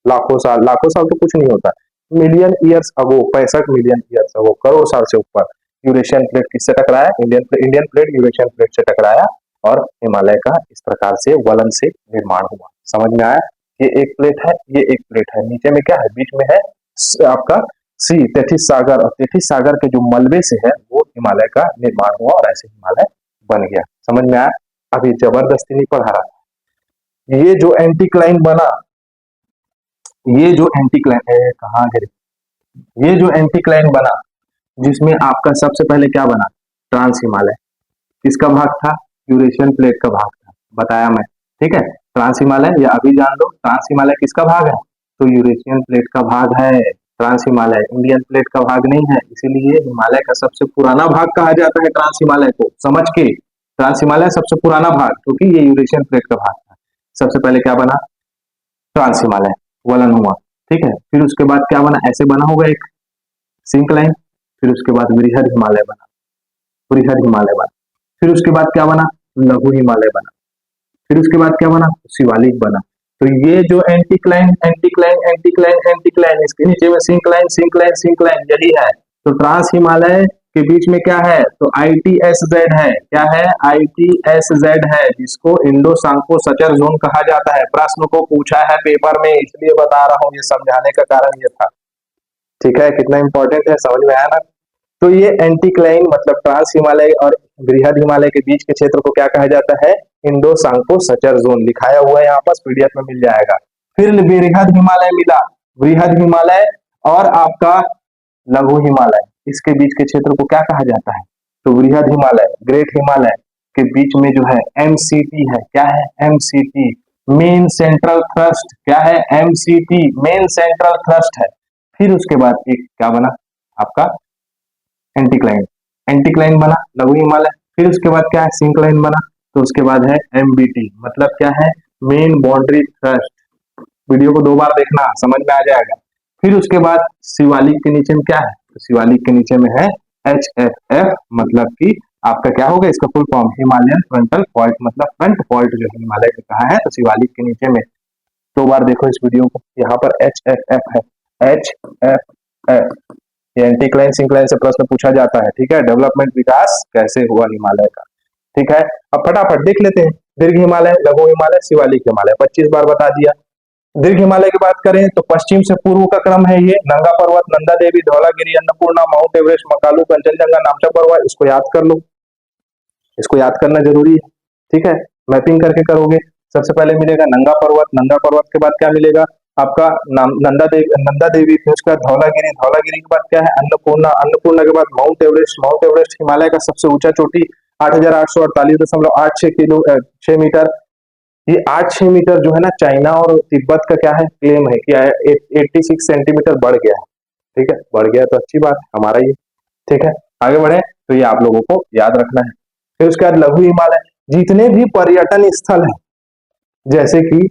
लाखों साल तो कुछ नहीं होता। Million years ago, 65 million years ago, crore साल से ऊपर यूरेशियन प्लेट किससे टकराया? इंडियन प्लेट यूरेशियन प्लेट से टकराया और हिमालय का इस प्रकार से वलन से निर्माण हुआ। समझ में आया? ये एक प्लेट है, ये एक प्लेट है, नीचे में क्या है? बीच में है आपका सी, तैतीस सागर, और तैतीस सागर के जो मलबे से है वो हिमालय का निर्माण हुआ और ऐसे हिमालय बन गया। समझ में आया? अभी जबरदस्ती नहीं पढ़ा रहा। ये जो एंटीक्लाइन बना, ये जो एंटीक्लाइन कहाँ गए, ये जो एंटीक्लाइन बना, जिसमें आपका सबसे पहले क्या बना? ट्रांस हिमालय। किसका भाग था? यूरेशियन प्लेट का भाग था, बताया मैं, ठीक है। ट्रांस हिमालय, या अभी जान लो ट्रांस हिमालय किसका भाग है, तो यूरेशियन प्लेट का भाग है। ट्रांस हिमालय इंडियन प्लेट का भाग नहीं है, इसीलिए हिमालय का सबसे पुराना भाग कहा जाता है ट्रांस हिमालय को। समझ के, ट्रांस हिमालय सबसे पुराना भाग, क्योंकि ये यूरेशियन प्लेट का भाग था। सबसे पहले क्या बना, ट्रांस हिमालय वलन हुआ, ठीक है। फिर उसके बाद क्या बना, ऐसे बना होगा एक सिंकलाइन, फिर उसके बाद वृहद हिमालय बना, वृहद हिमालय बना। फिर उसके बाद क्या बना, लघु हिमालय बना। फिर उसके बाद क्या बना, शिवालिक बना। तो ये जो एंटीक्लाइन एंटीक्लाइन एंटीक्लाइन एंटीक्लाइन, इसके नीचे में सिंक्लाइन सिंक्लाइन सिंक्लाइन यही है। तो ट्रांस हिमालय के बीच में क्या है, तो ITS-Z है। क्या है, ITS-Z है, जिसको इंडो सांको सचर जोन कहा जाता है। प्रश्न को पूछा है पेपर में, इसलिए बता रहा हूँ, ये समझाने का कारण ये था। ठीक है, कितना इंपॉर्टेंट है, समझ में आया ना। तो ये एंटीक्लाइन मतलब ट्रांस हिमालय और बृहद हिमालय के बीच के क्षेत्र को क्या कहा जाता है, इंडो सांको सचर जोन। लिखाया हुआ है यहाँ पर, PDF में मिल जाएगा। फिर बृहद हिमालय मिला, बृहद हिमालय और आपका लघु हिमालय, इसके बीच के क्षेत्र को क्या कहा जाता है, तो बृहद हिमालय ग्रेट हिमालय के बीच में जो है MCT है। क्या है, MCT मेन सेंट्रल थ्रस्ट। क्या है, MCT मेन सेंट्रल थ्रस्ट है। फिर उसके बाद एक क्या बना आपका एंटीक्लाइन, एंटीक्लाइन बना लघु हिमालय। फिर उसके बाद क्या है, सिंक्लाइन बना। तो उसके बाद है MBT, मतलब क्या है, मेन बाउंड्री थ्रस्ट। वीडियो को 2 बार देखना, समझ में आ जाएगा। फिर उसके बाद शिवालिक के नीचे में क्या है, तो शिवालिक के नीचे में है HFF, मतलब कि आपका क्या होगा, इसका full form Himalayan frontal fault, मतलब फ्रंट फॉल्ट जो हिमालय का कहा है, तो शिवालिक के नीचे में। 2 बार देखो इस वीडियो को, यहाँ पर HFF है, HFF। ये एंटीक्लाइन सिंक्लाइन से प्रश्न पूछा जाता है, ठीक है। डेवलपमेंट विकास कैसे हुआ हिमालय का, ठीक है। अब फटाफट देख लेते हैं, दीर्घ हिमालय, लघु हिमालय, शिवालिक हिमालय, 25 बार बता दिया। दीर्घ हिमालय की बात करें तो पश्चिम से पूर्व का क्रम है ये, नंगा पर्वत, नंदा देवी, धौलागिरी, अन्नपूर्णा, माउंट एवरेस्ट, मकालू, कंचनजंगा, नामचा पर्वत। इसको याद कर लो, इसको याद करना जरूरी है, ठीक है। मैपिंग करके करोगे, सबसे पहले मिलेगा नंगा पर्वत, नंगा पर्वत के बाद क्या मिलेगा आपका नंदा देवी, फिर उसके बाद धौलागिरी, धौलागिरी के बाद क्या है अन्नपूर्णा, अन्नपूर्णा के बाद mount Everest, mount Everest Himalaya का सबसे ऊंचा चोटी 8,848.86 मीटर। ये 8-6 मीटर जो है ना, चाइना और तिब्बत का क्या है क्लेम है कि 86 सेंटीमीटर बढ़ गया है, ठीक है। बढ़ गया तो अच्छी बात है, हमारा ये, ठीक है। आगे बढ़े, तो ये आप लोगों को याद रखना है। फिर उसके बाद लघु हिमालय, जितने भी पर्यटन स्थल है, जैसे कि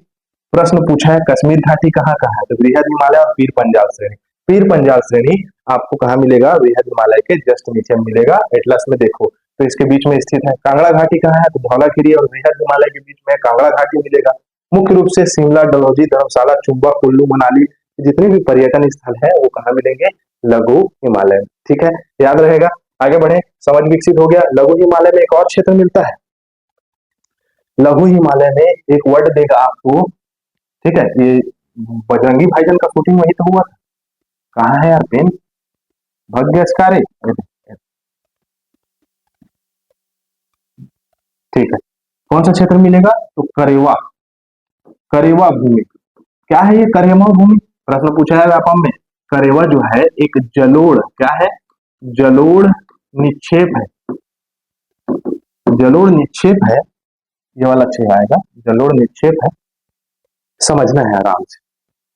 प्रश्न पूछा है कश्मीर घाटी कहाँ कहाँ है, तो बृहद हिमालय और पीर पंजाल श्रेणी। पीर पंजाल श्रेणी आपको कहाँ मिलेगा, बृहद हिमालय के जस्ट नीचे मिलेगा, एटलस में देखो। तो इसके बीच में स्थित है। कांगड़ा घाटी कहाँ है, तो धौलागिरी और बृहद हिमालय के बीच में कांगड़ा घाटी मिलेगा। मुख्य रूप से शिमला, डलहौजी, धर्मशाला, चुम्बा, कुल्लू, मनाली, जितने भी पर्यटन स्थल है वो कहाँ मिलेंगे, लघु हिमालय में, ठीक है। याद रहेगा। आगे बढ़े, समझ विकसित हो गया। लघु हिमालय में एक और क्षेत्र मिलता है, लघु हिमालय में एक वर्ड देगा आपको, ठीक है। ये बजरंगी भाईजान का शूटिंग वही तो हुआ था, कहाँ है यार पेन, भग गया इसका रे। ठीक है, कौन सा क्षेत्र मिलेगा, तो करेवा, करेवा भूमि। क्या है ये करेवा भूमि, प्रश्न पूछा है व्यापम में। करेवा जो है एक जलोढ़, क्या है, जलोढ़ निक्षेप है, जलोढ़ निक्षेप है, ये वाला अच्छे आएगा, जलोढ़ निक्षेप है, समझना है आराम से।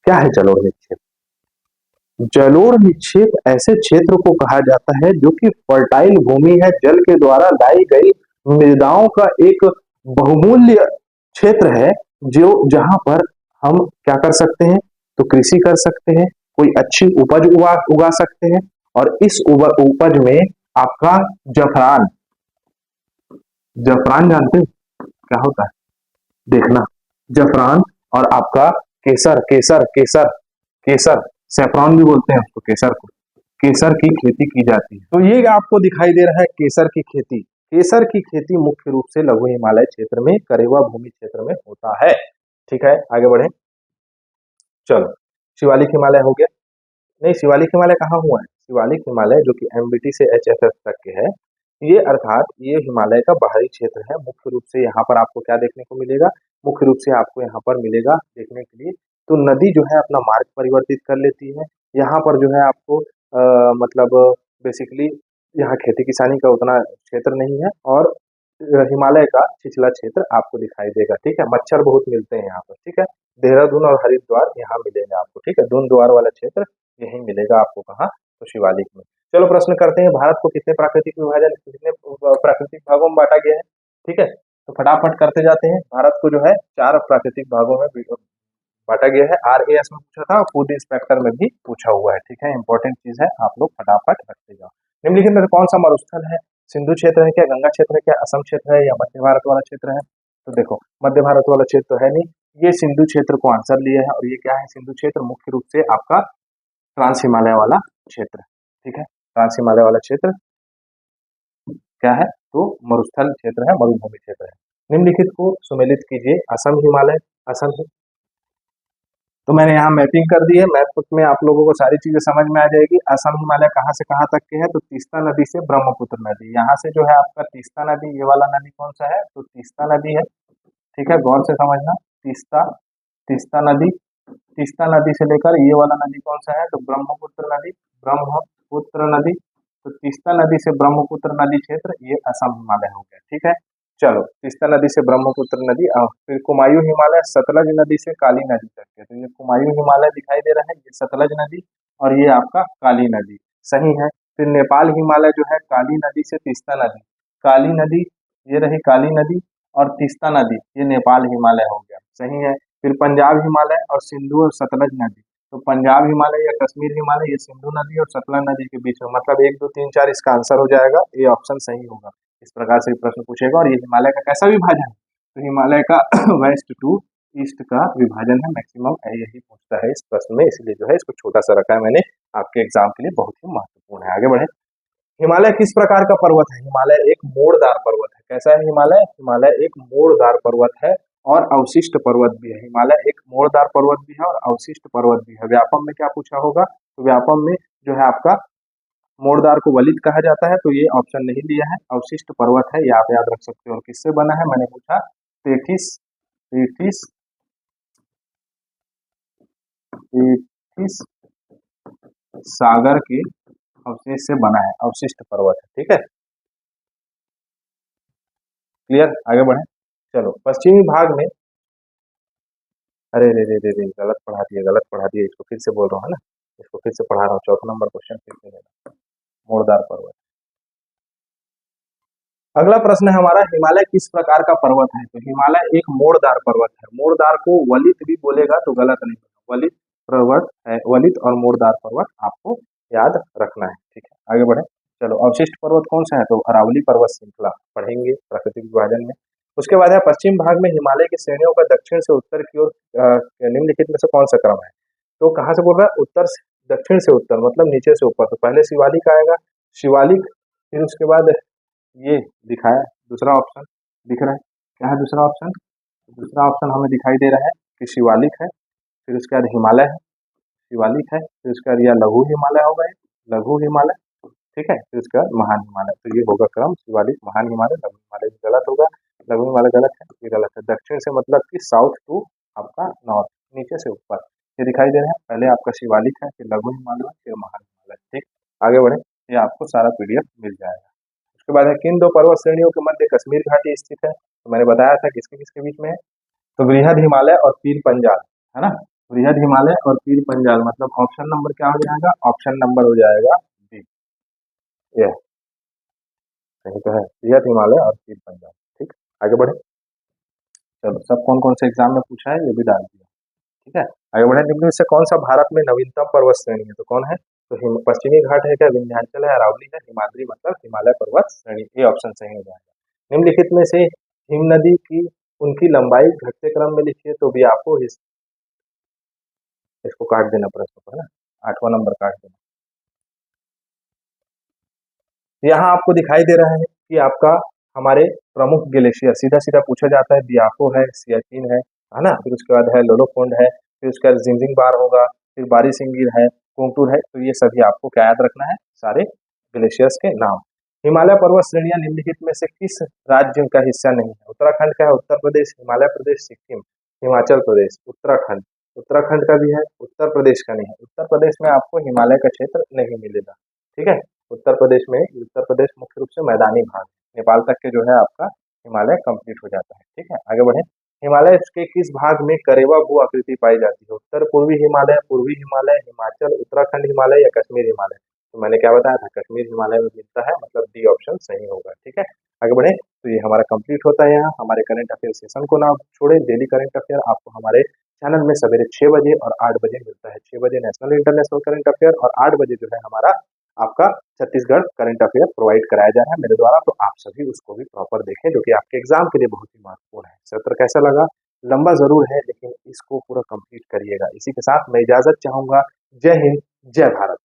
क्या है जलोढ़ निक्षेप, जलोढ़ निक्षेप ऐसे क्षेत्र को कहा जाता है जो कि फर्टाइल भूमि है, जल के द्वारा लाई गई मृदाओं का एक बहुमूल्य क्षेत्र है, जो जहां पर हम क्या कर सकते हैं, तो कृषि कर सकते हैं, कोई अच्छी उपज उगा सकते हैं। और इस उपज में आपका जफरान, जफरान जानते हो क्या होता है, देखना, जफरान और आपका केसर, केसर केसर केसर, सेफ्रॉन भी बोलते हैं उसको, केसर को, केसर की खेती की जाती है। तो ये आपको दिखाई दे रहा है केसर की खेती। केसर की खेती मुख्य रूप से लघु हिमालय क्षेत्र में, करेवा भूमि क्षेत्र में होता है, ठीक है। आगे बढ़े, चलो शिवालिक हिमालय हो गया। नहीं, शिवालिक हिमालय कहाँ हुआ है, शिवालिक हिमालय जो कि MBT से HFF तक के है, ये अर्थात ये हिमालय का बाहरी क्षेत्र है। मुख्य रूप से यहाँ पर आपको क्या देखने को मिलेगा, मुख्य रूप से आपको यहाँ पर मिलेगा देखने के लिए, तो नदी जो है अपना मार्ग परिवर्तित कर लेती है। यहाँ पर जो है आपको मतलब बेसिकली यहाँ खेती किसानी का उतना क्षेत्र नहीं है, और हिमालय का छिछला क्षेत्र आपको दिखाई देगा। ठीक है, मच्छर बहुत मिलते हैं यहाँ पर। ठीक है, देहरादून और हरिद्वार यहाँ मिलेगा आपको। ठीक है, दून द्वार वाला क्षेत्र यही मिलेगा आपको। कहाँ? तो शिवालिक में। चलो प्रश्न करते हैं, भारत को कितने प्राकृतिक भागों में बांटा गया है? ठीक है, तो फटाफट करते जाते हैं। भारत को जो है 4 प्राकृतिक भागों में बांटा गया है। RAS में पूछा था, फूड इंस्पेक्टर में भी पूछा हुआ है। ठीक है, इंपॉर्टेंट चीज है, आप लोग फटाफट रखते जाओ। निम्नलिखित में से कौन सा मरुस्थल है? सिंधु क्षेत्र है क्या, गंगा क्षेत्र है क्या, असम क्षेत्र है, या मध्य भारत वाला क्षेत्र है? तो देखो, मध्य भारत वाला क्षेत्र तो है नहीं, ये सिंधु क्षेत्र को आंसर लिया है। और ये क्या है? सिंधु क्षेत्र मुख्य रूप से आपका ट्रांस हिमालय वाला क्षेत्र। ठीक है, ट्रांस हिमालय वाला क्षेत्र क्या है? तो मरुस्थल क्षेत्र है, मरुभूमि क्षेत्र है। निम्नलिखित को सुमेलित कीजिए। असम हिमालय, असम ही। तो मैंने यहाँ मैपिंग कर दी है। मैप में आप लोगों को सारी चीजें समझ में आ जाएगी। असम हिमालय कहाँ से कहाँ तक के है? तो तीस्ता नदी से ब्रह्मपुत्र नदी। यहाँ से जो है आपका तीस्ता नदी, ये वाला नदी कौन सा है? तो तीस्ता नदी है। ठीक है, गौर से समझना। तीस्ता, तीस्ता नदी, तीस्ता नदी से लेकर ये वाला नदी कौन सा है? तो ब्रह्मपुत्र नदी, ब्रह्मपुत्र नदी। तो तीस्ता नदी से ब्रह्मपुत्र नदी क्षेत्र ये असम हिमालय हो गया। ठीक है, चलो तीस्ता नदी से ब्रह्मपुत्र नदी। फिर कुमायूं हिमालय सतलज नदी से काली नदी तक है। तो ये कुमायूं हिमालय दिखाई दे रहा है, ये सतलज नदी, और ये आपका काली नदी। सही है। फिर नेपाल हिमालय जो है काली नदी से तीस्ता नदी, काली नदी, ये रही काली नदी, और तीस्ता नदी ये नेपाल हिमालय हो गया। सही है। फिर पंजाब हिमालय और सिंधु और सतलज नदी। तो पंजाब हिमालय या कश्मीर हिमालय ये सिंधु नदी और सतलज नदी के बीच में, मतलब 1 2 3 4 इसका आंसर हो जाएगा। ये ऑप्शन सही होगा। इस प्रकार से प्रश्न पूछेगा। और ये हिमालय का कैसा विभाजन है? तो हिमालय का वेस्ट टू ईस्ट का विभाजन है। मैक्सिमम यही पूछता है इस प्रश्न में, इसलिए जो है इसको छोटा सा रखा है मैंने आपके एग्जाम के लिए, बहुत ही महत्वपूर्ण है। आगे बढ़े। हिमालय किस प्रकार का पर्वत है? हिमालय एक मोड़दार पर्वत है। कैसा है हिमालय? हिमालय एक मोड़दार पर्वत है और अवशिष्ट पर्वत भी है। हिमालय एक मोड़दार पर्वत भी है और अवशिष्ट पर्वत भी है। व्यापम में क्या पूछा होगा? तो व्यापम में जो है आपका मोड़दार को वलित कहा जाता है, तो ये ऑप्शन नहीं लिया है। अवशिष्ट पर्वत है, ये आप याद रख सकते हो। और किससे बना है? मैंने पूछा तेथिस, तेथिस, तेथिस सागर के अवशेष से बना है। अवशिष्ट पर्वत है। ठीक है, क्लियर? आगे बढ़े। चलो पश्चिमी भाग में, अरे रे रे रे रे, गलत पढ़ा दिया, गलत पढ़ा दिया। इसको फिर से बोल रहा हूँ, है ना, इसको फिर से पढ़ा रहा हूँ। 4 नंबर क्वेश्चन फिर से लेना। मोड़दार पर्वत। अगला प्रश्न है हमारा, हिमालय किस प्रकार का पर्वत है? तो हिमालय एक मोड़दार पर्वत है। मोड़दार को वलित भी बोलेगा तो गलत नहीं होगा। वलित पर्वत है, वलित और मोड़दार पर्वत आपको याद रखना है। ठीक है, आगे बढ़े। चलो अवशिष्ट पर्वत कौन सा है? तो अरावली पर्वत श्रृंखला पढ़ेंगे प्राकृतिक विभाजन में। उसके बाद है पश्चिम भाग में हिमालय की श्रेणियों का दक्षिण से उत्तर की ओर निम्नलिखित में से कौन सा क्रम है? तो कहाँ से बोल रहा है? उत्तर से दक्षिण से उत्तर, मतलब नीचे से ऊपर। तो पहले शिवालिक आएगा, शिवालिक, फिर उसके बाद ये दिखाया दूसरा ऑप्शन दिख रहा है। क्या है दूसरा ऑप्शन? दूसरा ऑप्शन हमें दिखाई दे रहा है कि शिवालिक है, फिर उसके बाद हिमालय है, शिवालिक है, फिर उसके बाद यह लघु हिमालय होगा, लघु हिमालय। ठीक है, फिर उसके बाद महान हिमालय। तो ये होगा क्रम, शिवालिक, महान हिमालय, लघु हिमालय। गलत होगा, लघु हिमालय गलत है, ये गलत है। दक्षिण से मतलब कि साउथ टू आपका नॉर्थ, नीचे से ऊपर ये दिखाई दे रहा है। पहले आपका शिवालिक है, फिर लघु हिमालय, फिर महान हिमालय। ठीक, आगे बढ़े। ये आपको सारा PDF मिल जाएगा। उसके बाद है किन 2 पर्वत श्रेणियों के मध्य कश्मीर घाटी स्थित है? तो मैंने बताया था किसके किसके बीच में है। तो बृहद हिमालय और पीर पंजाल, है ना। बृहद हिमालय और पीर पंजाल, मतलब ऑप्शन नंबर क्या हो जाएगा? ऑप्शन नंबर हो जाएगा बी। ये सही तो है, बृहद हिमालय और पीर पंजाल। ठीक, आगे बढ़े। चलो सब कौन कौन से एग्जाम में पूछा है ये भी डाल दिया। ठीक है, आगे बढ़े। निम्न में से कौन सा भारत में नवीनतम पर्वत श्रेणी है? तो कौन है? तो पश्चिमी घाट है क्या, विंध्याचल है, अरावली है, हिमाद्री मतलब हिमालय पर्वत श्रेणी। ये ऑप्शन सही हो जाएगा। निम्नलिखित में से हिम नदी की उनकी लंबाई घटते क्रम में लिखिए। तो भी आपको इसको काट देना प्रश्न को, है ना, 8वां नंबर काट देना। यहाँ आपको दिखाई दे रहा है कि आपका हमारे प्रमुख ग्लेशियर, सीधा सीधा पूछा जाता है, बियाको है, सियाचिन है ना, फिर उसके बाद है लोलोखंड है, फिर उसके बाद जिंजिंग बार होगा, फिर बारीसिंगिर है, कोंगटूर है। तो ये सभी आपको क्या याद रखना है? सारे ग्लेशियर्स के नाम। हिमालय पर्वत श्रेणियां निम्नलिखित में से किस राज्य का हिस्सा नहीं है? उत्तराखंड का है, उत्तर प्रदेश, हिमालय प्रदेश, सिक्किम, हिमाचल प्रदेश, उत्तराखंड। उत्तराखंड का भी है, उत्तर प्रदेश का नहीं है। उत्तर प्रदेश में आपको हिमालय का क्षेत्र नहीं मिलेगा। ठीक है, उत्तर प्रदेश में, उत्तर प्रदेश मुख्य रूप से मैदानी भाग, नेपाल तक के जो है आपका हिमालय कंप्लीट हो जाता है। ठीक है, आगे बढ़े। हिमालय के किस भाग में करेवा भू आकृति पाई जाती है? उत्तर पूर्वी हिमालय, हिमाचल, उत्तराखंड हिमालय या कश्मीर हिमालय? तो मैंने क्या बताया था, कश्मीर हिमालय में मिलता है, मतलब डी ऑप्शन सही होगा। ठीक है, आगे बढ़े। तो ये हमारा कंप्लीट होता है यहाँ। हमारे करंट अफेयर सेशन को ना छोड़े, डेली करंट अफेयर आपको हमारे चैनल में सवेरे 6 बजे और 8 बजे मिलता है। 6 बजे नेशनल इंटरनेशनल करंट अफेयर और 8 बजे जो है हमारा आपका छत्तीसगढ़ करंट अफेयर प्रोवाइड कराया जा रहा है मेरे द्वारा। तो आप सभी उसको भी प्रॉपर देखें, जो कि आपके एग्जाम के लिए बहुत ही महत्वपूर्ण है। सत्र कैसा लगा? लंबा जरूर है, लेकिन इसको पूरा कंप्लीट करिएगा। इसी के साथ मैं इजाजत चाहूंगा। जय हिंद, जय भारत।